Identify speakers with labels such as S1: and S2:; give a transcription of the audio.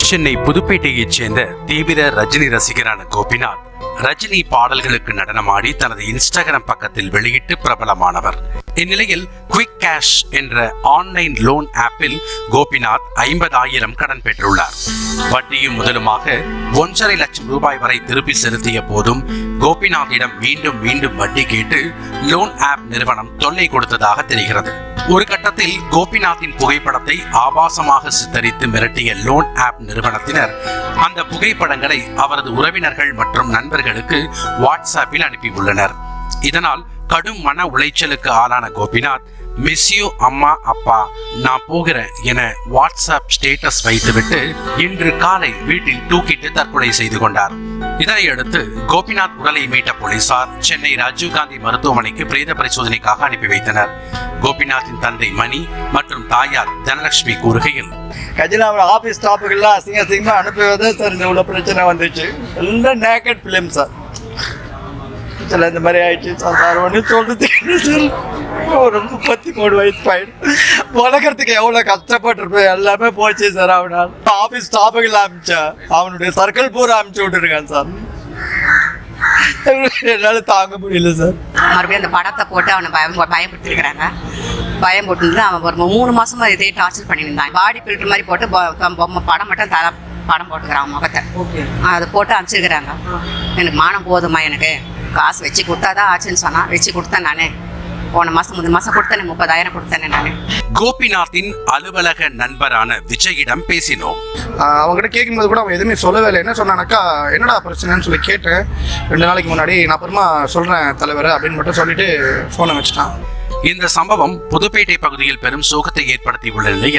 S1: சென்னை புதுப்பேட்டையைச் சேர்ந்த தீவிர ரஜினி ரசிகரான கோபிநாத் ரஜினி பாடல்களுக்கு நடனமாடி தனது இன்ஸ்டாகிராம் பக்கத்தில் வெளியிட்டு பிரபலமானவர். இந்நிலையில் குவிக் கேஷ் என்ற ஆன்லைன் லோன் ஆப்பில் கோபிநாத் 50,000 கடன் பெற்றுள்ளார். வட்டியும் முதலுமாக 1.5 லட்சம் ரூபாய் வரை திருப்பி செலுத்திய போதும் கோபிநாத்திடம் மீண்டும் மீண்டும் வட்டி கேட்டு லோன் ஆப் நிறுவனம் தொல்லை கொடுத்ததாக தெரிகிறது. ஒரு கட்டத்தில் கோபிநாத்தின் புகைப்படத்தை ஆபாசமாக சித்தரித்து மிரட்டிய லோன் ஆப் நிறுவனத்தினர் அந்த புகைப்படங்களை அவரது உறவினர்கள் மற்றும் நண்பர்களுக்கு வாட்ஸ்அப்பில் அனுப்பியுள்ளனர். இதனால் கடும் மன உளைச்சலுக்கு ஆளான கோபிநாத் மிஸ் யூ அம்மா அப்பா, நான் போகிறேன் என வாட்ஸ்அப் ஸ்டேட்டஸ் வைத்துவிட்டு இன்று காலை வீட்டில் தூக்கிட்டு தற்கொலை செய்து கொண்டார். இதனையடுத்து கோபிநாத் உடலை மீட்ட போலீசார் சென்னை ராஜீவ்காந்தி மருத்துவமனைக்கு பிரேத பரிசோதனைக்காக அனுப்பி வைத்தனர். கோபிநாத்தின் தந்தை மணி மற்றும் தாயார் தனலட்சுமி கூறுகையில்,
S2: கஜினாவோட ஆஃபீஸ் ஸ்டாஃபுகள்லாம் அசிங்கமாக அனுப்புவதே சார் இந்த உள்ள பிரச்சனை வந்துச்சு. எல்லாம் நேக்கட் ஃபிலிம் சார். சில இந்த மாதிரி ஆயிடுச்சு சார். ஒன்று சொல்றது ஒரு 33 வயசு பையன் வளர்க்கறதுக்கு எவ்வளோ கஷ்டப்பட்டுருப்பேன். எல்லாமே போச்சு சார். அவனால் ஆஃபீஸ் ஸ்டாஃபுகள் அனுப்பிச்சா அவனுடைய சர்க்கிள் பூரா அனுப்பிச்சு விட்டுருக்கான் சார். என்னால் தாங்க முடியல சார்.
S3: மறுபடியும் அந்த படத்தை போட்டு அவனை பயன்படுத்திருக்கிறாங்க. பயம் போட்டு அவன் ஒரு 3 மாசமா இதே டார்ச்சர் பண்ணியிருந்தான். பாடி ஃபில்டர் மாதிரி போட்டு பொம்மை படம் மட்டும் படம் போட்டுக்கிறான் முகத்தை. அதை போட்டு அனுப்பிச்சிருக்கிறாங்க. எனக்கு மானம் போதுமா, எனக்கு காசு வச்சு கொடுத்தாதான் ஆச்சுன்னு சொன்னா வச்சு கொடுத்தேன். நானே போன மாசம் 3 மாசம் கொடுத்தேன், 30,000 கொடுத்தேன். நானு
S1: கோபிநாத்தின் அலுவலக நண்பரான விஜயிடம் பேசினோம்.
S4: அவங்ககிட்ட கேட்கும்போது கூட அவன் எதுவுமே சொல்லவே இல்லை. என்ன சொன்னானாக்கா, என்னடா பிரச்சனைன்னு சொல்லி கேட்டேன் 2 நாளைக்கு முன்னாடி. நான் அப்புறமா சொல்றேன் தலைவர் அப்படின்னு மட்டும் சொல்லிட்டு போனை வச்சுட்டான்.
S1: இந்த சம்பவம் புதுப்பேட்டை பகுதியில் பெரும் சோகத்தை ஏற்படுத்தியுள்ள நிலையில்